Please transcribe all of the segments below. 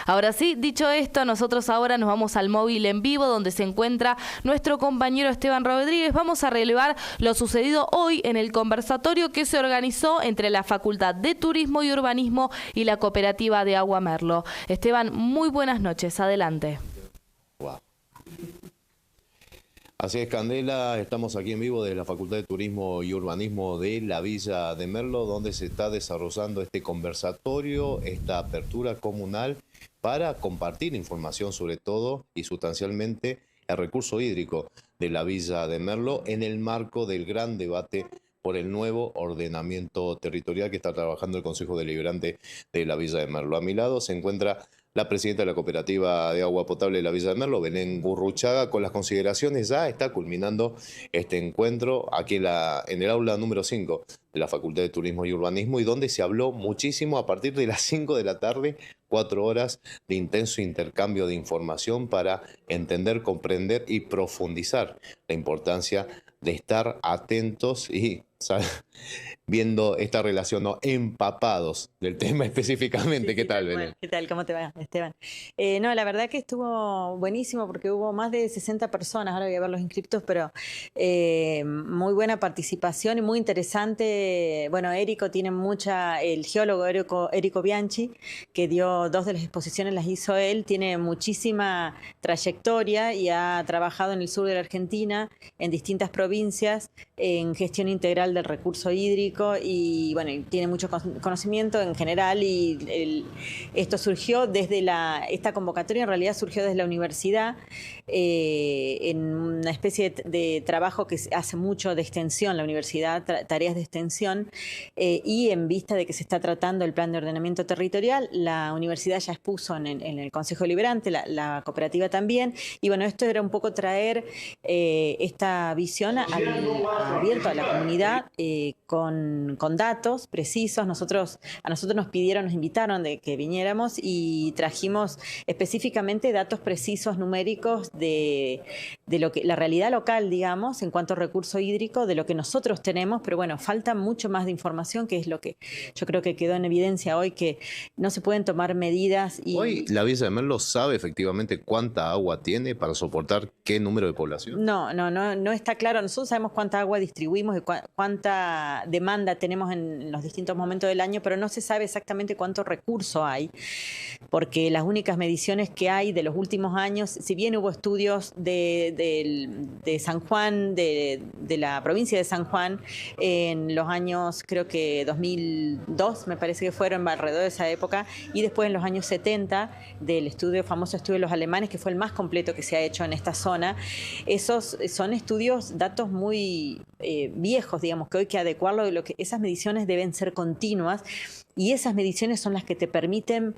Ahora sí, dicho esto, nosotros ahora nos vamos al móvil en vivo donde se encuentra nuestro compañero Esteban Rodríguez. Vamos a relevar lo sucedido hoy en el conversatorio que se organizó entre la Facultad de Turismo y Urbanismo y la Cooperativa de Agua Merlo. Esteban, muy buenas noches, adelante. Wow. Así es, Candela, estamos aquí en vivo de la Facultad de Turismo y Urbanismo de la Villa de Merlo, donde se está desarrollando este conversatorio, esta apertura comunal para compartir información sobre todo y sustancialmente el recurso hídrico de la Villa de Merlo en el marco del gran debate por el nuevo ordenamiento territorial que está trabajando el Consejo Deliberante de la Villa de Merlo. A mi lado se encuentra la presidenta de la Cooperativa de Agua Potable de la Villa de Merlo, Belén Gurruchaga, con las consideraciones. Ya está culminando este encuentro aquí en el aula número 5 de la Facultad de Turismo y Urbanismo, y donde se habló muchísimo a partir de las 5 de la tarde, 4 horas de intenso intercambio de información para entender, comprender y profundizar la importancia de estar atentos y viendo esta relación, ¿no? Empapados del tema específicamente. Sí, ¿Qué tal, Belén? bueno, ¿qué tal? ¿Cómo te va, Esteban? No, la verdad que estuvo buenísimo porque hubo más de 60 personas, ahora voy a ver los inscriptos, pero muy buena participación y muy interesante. Bueno, Érico tiene el geólogo Érico Bianchi, que dio 2 de las exposiciones, las hizo él, tiene muchísima trayectoria y ha trabajado en el sur de la Argentina, en distintas provincias, en gestión integral del recurso hídrico y bueno, tiene mucho conocimiento en general y esto surgió desde esta convocatoria en realidad surgió desde la universidad en una especie de trabajo que hace mucho de extensión la universidad, tareas de extensión y en vista de que se está tratando el plan de ordenamiento territorial, la universidad ya expuso en el Consejo Deliberante, la cooperativa también, y bueno, esto era un poco traer esta visión abierto a la comunidad con datos precisos. A nosotros nos invitaron de que viniéramos y trajimos específicamente datos precisos, numéricos de lo que la realidad local, digamos, en cuanto a recurso hídrico, de lo que nosotros tenemos, pero bueno, falta mucho más de información, que es lo que yo creo que quedó en evidencia hoy, que no se pueden tomar medidas. Hoy la Villa de Merlo sabe efectivamente cuánta agua tiene para soportar qué número de población. No está claro. Nosotros sabemos cuánta agua distribuimos y cuánta demanda tenemos en los distintos momentos del año, pero no se sabe exactamente cuánto recurso hay, porque las únicas mediciones que hay de los últimos años, si bien hubo estudios de San Juan, de la provincia de San Juan, en los años, creo que 2002, me parece que fueron alrededor de esa época, y después en los años 70, del famoso estudio de los alemanes, que fue el más completo que se ha hecho en esta zona. Esos son estudios, datos muy viejos, digamos, que hoy hay que adecuarlo, esas mediciones deben ser continuas, y esas mediciones son las que te permiten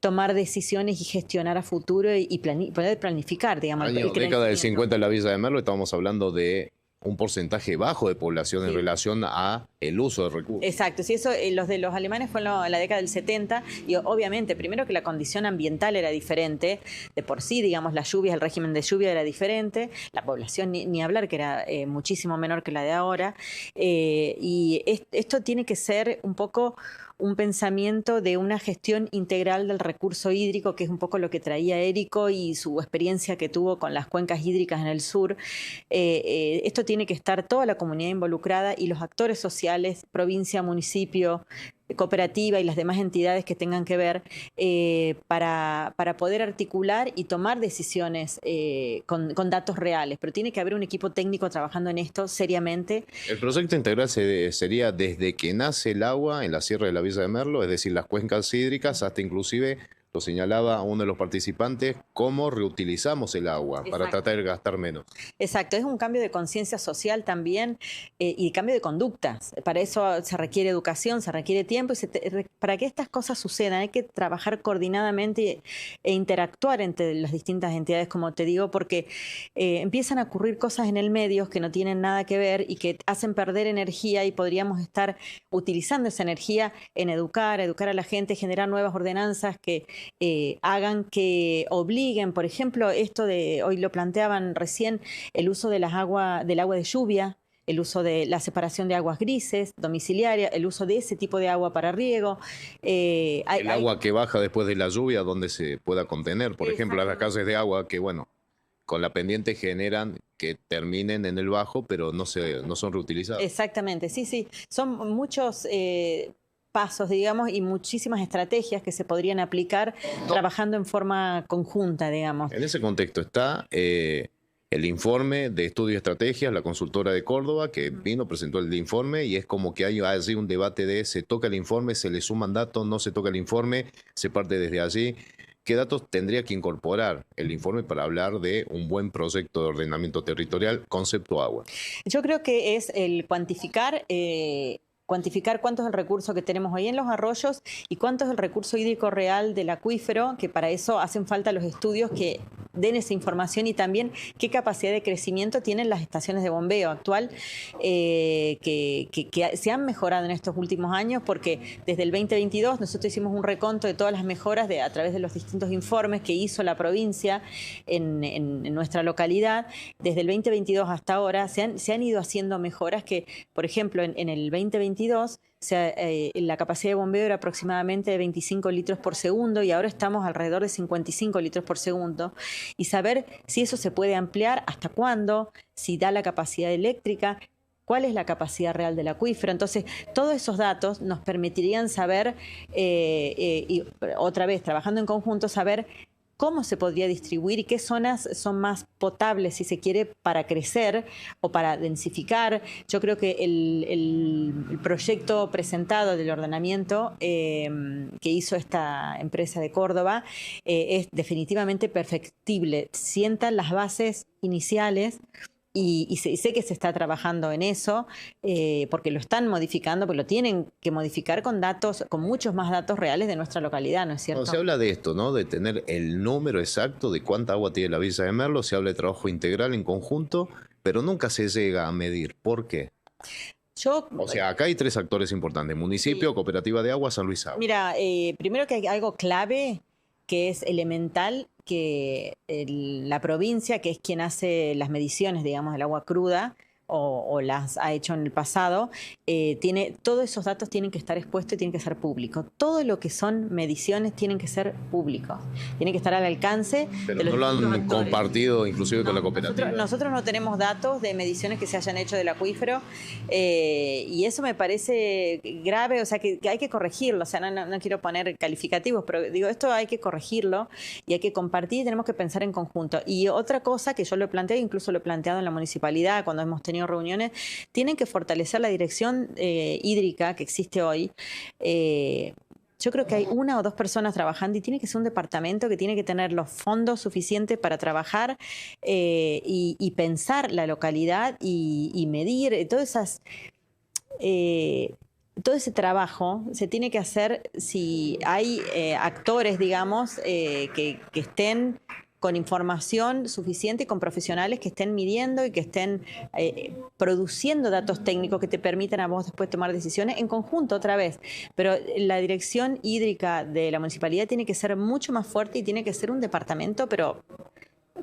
tomar decisiones y gestionar a futuro y poder planificar, digamos. Década del 50 en la Villa de Merlo, estamos hablando de un porcentaje bajo de población en relación a el uso de recursos. Exacto, sí, eso los de los alemanes fue en la década del 70 y obviamente primero que la condición ambiental era diferente, de por sí, digamos, las lluvias, el régimen de lluvia era diferente, la población ni hablar, que era muchísimo menor que la de ahora, y esto tiene que ser un poco un pensamiento de una gestión integral del recurso hídrico, que es un poco lo que traía Érico y su experiencia que tuvo con las cuencas hídricas en el sur. Esto tiene que estar toda la comunidad involucrada y los actores sociales, provincia, municipio, cooperativa y las demás entidades que tengan que ver para poder articular y tomar decisiones con datos reales. Pero tiene que haber un equipo técnico trabajando en esto seriamente. El proyecto integral sería desde que nace el agua en la sierra de la Villa de Merlo, es decir, las cuencas hídricas, hasta inclusive, lo señalaba uno de los participantes, cómo reutilizamos el agua. Exacto. Para tratar de gastar menos. Exacto, es un cambio de conciencia social también y cambio de conductas. Para eso se requiere educación, se requiere tiempo y para que estas cosas sucedan hay que trabajar coordinadamente e interactuar entre las distintas entidades, como te digo, porque empiezan a ocurrir cosas en el medio que no tienen nada que ver y que hacen perder energía, y podríamos estar utilizando esa energía en educar a la gente, generar nuevas ordenanzas que hagan, que obliguen, por ejemplo, esto de, hoy lo planteaban recién, el uso del agua de lluvia, el uso de la separación de aguas grises, domiciliaria, el uso de ese tipo de agua para riego. El agua que baja después de la lluvia, donde se pueda contener. Por ejemplo, las calles de agua que, bueno, con la pendiente generan que terminen en el bajo, pero no son reutilizadas. Exactamente, sí, sí. Son muchos pasos, digamos, y muchísimas estrategias que se podrían aplicar trabajando en forma conjunta, digamos. En ese contexto está el informe de estudio y estrategias, la consultora de Córdoba, que vino, presentó el informe, y es como que hay allí un debate de se toca el informe, se le suman datos, no se toca el informe, se parte desde allí. ¿Qué datos tendría que incorporar el informe para hablar de un buen proyecto de ordenamiento territorial, concepto agua? Yo creo que es el cuantificar cuánto es el recurso que tenemos hoy en los arroyos y cuánto es el recurso hídrico real del acuífero, que para eso hacen falta los estudios que den esa información, y también qué capacidad de crecimiento tienen las estaciones de bombeo actual, que se han mejorado en estos últimos años, porque desde el 2022 nosotros hicimos un reconto de todas las mejoras a través de los distintos informes que hizo la provincia en nuestra localidad. Desde el 2022 hasta ahora se han ido haciendo mejoras que, por ejemplo, en el 2022 la capacidad de bombeo era aproximadamente de 25 litros por segundo y ahora estamos alrededor de 55 litros por segundo. Y saber si eso se puede ampliar, hasta cuándo, si da la capacidad eléctrica, cuál es la capacidad real del acuífero. Entonces, todos esos datos nos permitirían saber, y otra vez, trabajando en conjunto, saber cómo se podría distribuir y qué zonas son más potables, si se quiere, para crecer o para densificar. Yo creo que el proyecto presentado del ordenamiento que hizo esta empresa de Córdoba es definitivamente perfectible. Sientan las bases iniciales. Y sé que se está trabajando en eso, porque lo están modificando, porque lo tienen que modificar con datos, con muchos más datos reales de nuestra localidad, ¿no es cierto? No, se habla de esto, ¿no? De tener el número exacto de cuánta agua tiene la Villa de Merlo, se habla de trabajo integral en conjunto, pero nunca se llega a medir. ¿Por qué? O sea, acá hay tres actores importantes: municipio, sí, Cooperativa de Agua, San Luis Agua. Mira, primero que hay algo clave que es elemental, que la provincia, que es quien hace las mediciones, digamos, del agua cruda, o las ha hecho en el pasado, todos esos datos tienen que estar expuestos y tienen que ser públicos. Todo lo que son mediciones tienen que ser públicos, tienen que estar al alcance. Pero no lo han compartido inclusive con la cooperativa. Nosotros no tenemos datos de mediciones que se hayan hecho del acuífero, y eso me parece grave, o sea, que hay que corregirlo. O sea, no quiero poner calificativos, pero digo, esto hay que corregirlo y hay que compartir, y tenemos que pensar en conjunto. Y otra cosa que yo lo he planteado, incluso lo he planteado en la municipalidad cuando hemos tenido reuniones, tienen que fortalecer la dirección hídrica que existe hoy. Yo creo que hay una o dos personas trabajando, y tiene que ser un departamento que tiene que tener los fondos suficientes para trabajar y pensar la localidad y medir todas esas... todo ese trabajo se tiene que hacer si hay actores, digamos, que estén con información suficiente y con profesionales que estén midiendo y que estén produciendo datos técnicos que te permitan a vos después tomar decisiones en conjunto otra vez. Pero la dirección hídrica de la municipalidad tiene que ser mucho más fuerte y tiene que ser un departamento, pero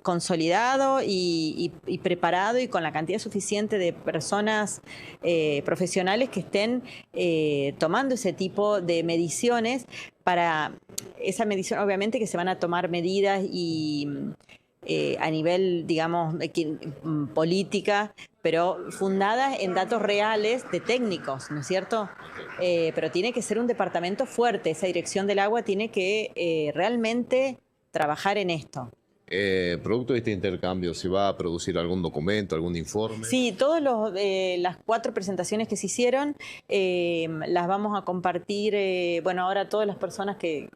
consolidado y preparado, y con la cantidad suficiente de personas profesionales que estén tomando ese tipo de mediciones. Para esa medición, obviamente que se van a tomar medidas y a nivel, digamos, política, pero fundadas en datos reales de técnicos, ¿no es cierto? Pero tiene que ser un departamento fuerte. Esa dirección del agua tiene que realmente trabajar en esto. Producto de este intercambio, ¿se va a producir algún documento, algún informe? Sí, todas las 4 presentaciones que se hicieron las vamos a compartir. Bueno, ahora todas las personas que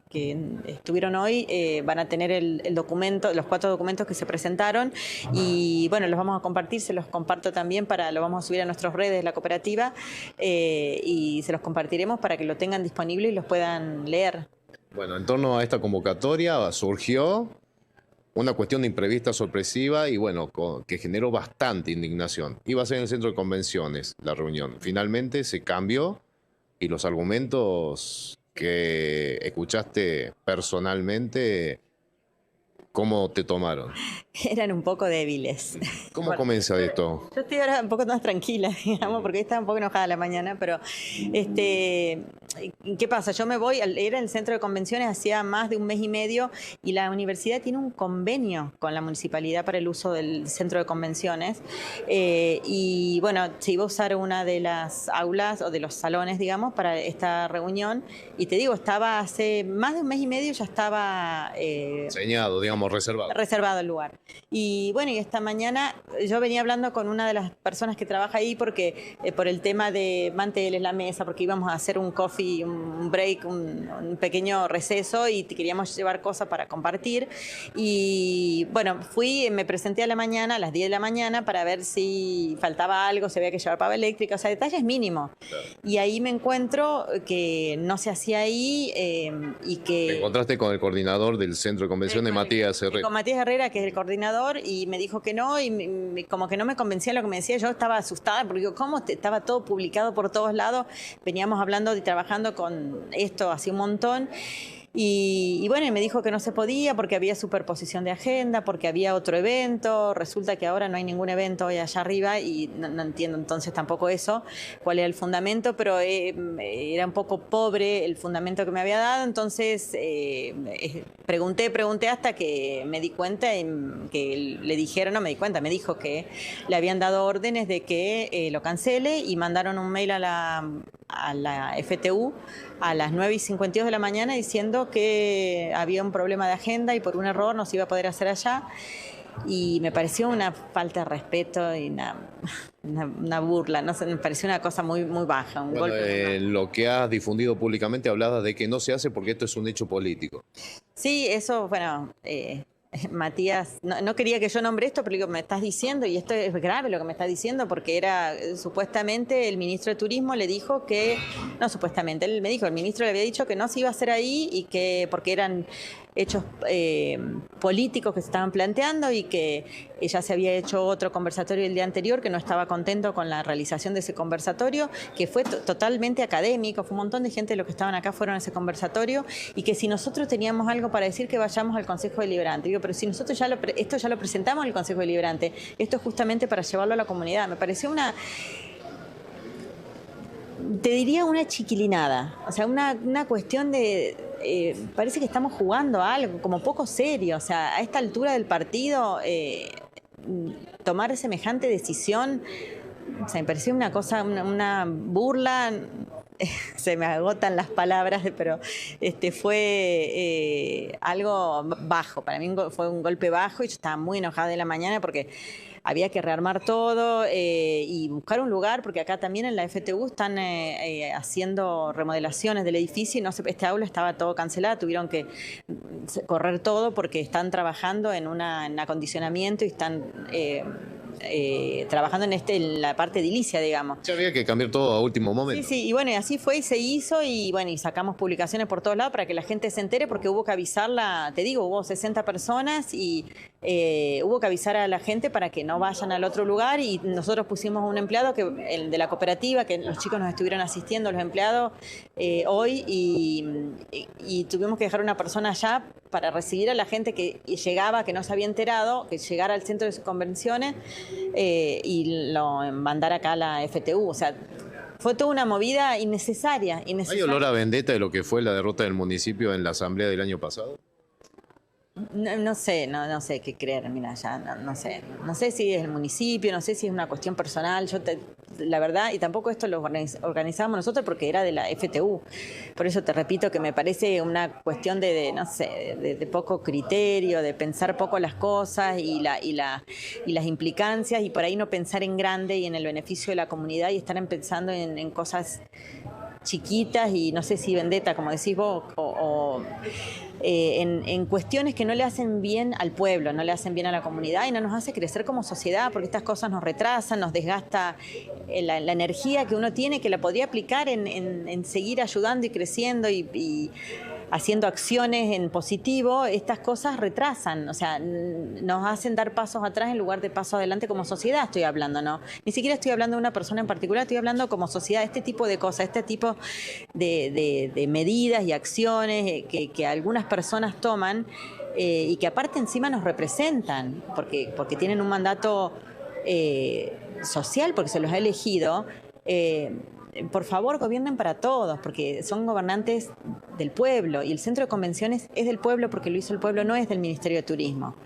estuvieron hoy van a tener el documento, los 4 documentos que se presentaron, y bueno, los vamos a compartir. Se los comparto también, lo vamos a subir a nuestras redes de la cooperativa, y se los compartiremos para que lo tengan disponible y los puedan leer. Bueno, en torno a esta convocatoria surgió una cuestión imprevista, sorpresiva, y bueno, que generó bastante indignación. Iba a ser en el centro de convenciones la reunión. Finalmente se cambió, y los argumentos que escuchaste personalmente ¿Cómo te tomaron? Eran un poco débiles. ¿Cómo Bueno, comienza esto? yo estoy ahora un poco más tranquila, digamos, porque estaba un poco enojada a la mañana, pero ¿qué pasa? Yo me voy, era el centro de convenciones hacía más de un mes y medio y la universidad tiene un convenio con la municipalidad para el uso del centro de convenciones y bueno, se iba a usar una de las aulas o de los salones, digamos, para esta reunión y te digo, estaba hace más de un mes y medio, ya estaba Enseñado, digamos, reservado. reservado el lugar. Y bueno, y esta mañana yo venía hablando con una de las personas que trabaja ahí porque por el tema de manteles, la mesa, porque íbamos a hacer un coffee, un break, un pequeño receso y queríamos llevar cosas para compartir. Y bueno, me presenté a la mañana, a las 10 de la mañana, para ver si faltaba algo, si había que llevar pava eléctrica, o sea, detalles mínimos. Claro. Y ahí me encuentro que no se hacía ahí y que... Te encontraste con el coordinador del centro de convenciones, Matías Herrera. Con Matías Herrera, que es el coordinador, y me dijo que no, y como que no me convencía lo que me decía. Yo estaba asustada porque digo, ¿cómo estaba todo publicado por todos lados? Veníamos hablando y trabajando con esto hace un montón. Y bueno, y me dijo que no se podía porque había superposición de agenda, porque había otro evento. Resulta que ahora no hay ningún evento hoy allá arriba y no entiendo entonces tampoco eso, cuál era el fundamento, pero era un poco pobre el fundamento que me había dado. Entonces pregunté hasta que me di cuenta que le dijeron, no me di cuenta, me dijo que le habían dado órdenes de que lo cancele y mandaron un mail a la FTU a las 9:52 de la mañana diciendo que había un problema de agenda y por un error no se iba a poder hacer allá. Y me pareció una falta de respeto y una burla, no sé, me pareció una cosa muy, muy baja. Un golpe lo que has difundido públicamente hablaba de que no se hace porque esto es un hecho político. Sí, eso, bueno... Matías, no quería que yo nombre esto, pero digo, me estás diciendo, y esto es grave lo que me estás diciendo, porque era supuestamente el ministro de Turismo le dijo que, no supuestamente, él me dijo, el ministro le había dicho que no se iba a hacer ahí y que porque eran hechos políticos que se estaban planteando y que ya se había hecho otro conversatorio el día anterior, que no estaba contento con la realización de ese conversatorio, que fue totalmente académico, fue un montón de gente de los que estaban acá fueron a ese conversatorio y que si nosotros teníamos algo para decir que vayamos al Consejo Deliberante. Digo, pero si nosotros esto ya lo presentamos al Consejo Deliberante, esto es justamente para llevarlo a la comunidad. Me pareció te diría una chiquilinada, o sea, una cuestión de... parece que estamos jugando a algo como poco serio, o sea, a esta altura del partido tomar semejante decisión, o sea, me pareció una cosa, una burla, se me agotan las palabras, pero fue algo bajo, para mí fue un golpe bajo y yo estaba muy enojada de la mañana porque había que rearmar todo y buscar un lugar, porque acá también en la FTU están haciendo remodelaciones del edificio y este aula estaba todo cancelado, tuvieron que correr todo porque están trabajando en un acondicionamiento y están trabajando en la parte edilicia, digamos. Ya había que cambiar todo a último momento. Sí, y bueno, y así fue y se hizo y bueno, y sacamos publicaciones por todos lados para que la gente se entere porque hubo que avisarla, te digo, hubo 60 personas y hubo que avisar a la gente para que no vayan al otro lugar y nosotros pusimos un empleado el de la cooperativa, que los chicos nos estuvieron asistiendo, los empleados, hoy y tuvimos que dejar una persona allá para recibir a la gente que llegaba, que no se había enterado, que llegara al centro de convenciones y lo mandar acá a la FTU, o sea, fue toda una movida innecesaria. ¿Hay olor a vendetta de lo que fue la derrota del municipio en la asamblea del año pasado? No sé qué creer, mira, ya no sé si es el municipio, no sé si es una cuestión personal, la verdad, y tampoco esto lo organizamos nosotros porque era de la FTU, por eso te repito que me parece una cuestión de poco criterio, de pensar poco las cosas y las implicancias y por ahí no pensar en grande y en el beneficio de la comunidad y estar pensando en cosas chiquitas y no sé si vendetta, como decís vos, o en cuestiones que no le hacen bien al pueblo, no le hacen bien a la comunidad y no nos hace crecer como sociedad, porque estas cosas nos retrasan, nos desgasta la energía que uno tiene, que la podría aplicar en seguir ayudando y creciendo y haciendo acciones en positivo. Estas cosas retrasan, o sea, nos hacen dar pasos atrás en lugar de pasos adelante como sociedad, estoy hablando, ¿no? Ni siquiera estoy hablando de una persona en particular, estoy hablando como sociedad, este tipo de cosas, este tipo de medidas y acciones que algunas personas toman y que aparte encima nos representan, porque tienen un mandato social, porque se los ha elegido. Por favor, gobiernen para todos, porque son gobernantes del pueblo y el centro de convenciones es del pueblo porque lo hizo el pueblo, no es del Ministerio de Turismo.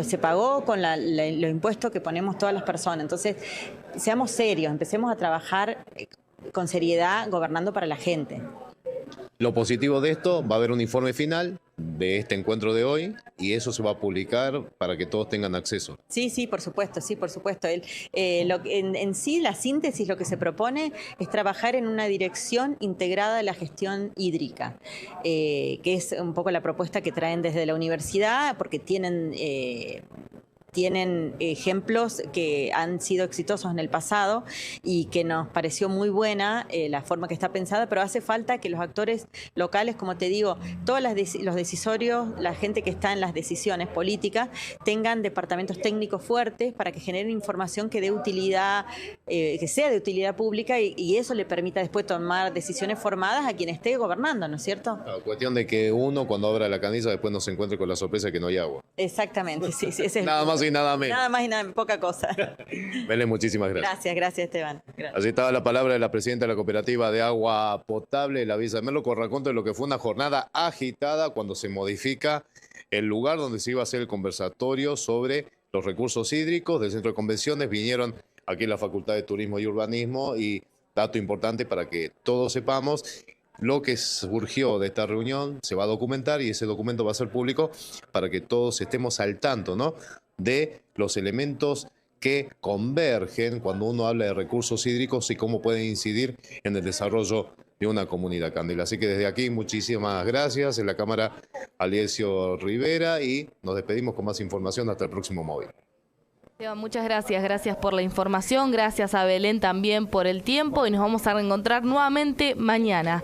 Se pagó con los impuestos que ponemos todas las personas. Entonces, seamos serios, empecemos a trabajar con seriedad, gobernando para la gente. Lo positivo de esto, va a haber un informe final de este encuentro de hoy y eso se va a publicar para que todos tengan acceso. Sí, por supuesto, sí, por supuesto. En sí, la síntesis, lo que se propone es trabajar en una dirección integrada de la gestión hídrica, que es un poco la propuesta que traen desde la universidad, porque tienen ejemplos que han sido exitosos en el pasado y que nos pareció muy buena la forma que está pensada, pero hace falta que los actores locales, como te digo, todos los decisorios, la gente que está en las decisiones políticas, tengan departamentos técnicos fuertes para que generen información que dé utilidad, que sea de utilidad pública y eso le permita después tomar decisiones formadas a quien esté gobernando, ¿no es cierto? La cuestión de que uno cuando abra la canilla después no se encuentre con la sorpresa de que no hay agua. Exactamente, sí, ese es Nada más y nada menos. Nada más y nada menos, poca cosa. Belén, muchísimas gracias. Gracias Esteban. Gracias. Así estaba la palabra de la presidenta de la Cooperativa de Agua Potable de la Villa de Merlo, con raconto de lo que fue una jornada agitada cuando se modifica el lugar donde se iba a hacer el conversatorio sobre los recursos hídricos del Centro de Convenciones. Vinieron aquí en la Facultad de Turismo y Urbanismo y dato importante para que todos sepamos. Lo que surgió de esta reunión se va a documentar y ese documento va a ser público para que todos estemos al tanto, ¿no?, de los elementos que convergen cuando uno habla de recursos hídricos y cómo pueden incidir en el desarrollo de una comunidad, Candela. Así que desde aquí muchísimas gracias. En la cámara, Aliesio Rivera, y nos despedimos con más información hasta el próximo móvil. Muchas gracias por la información, gracias a Belén también por el tiempo y nos vamos a reencontrar nuevamente mañana.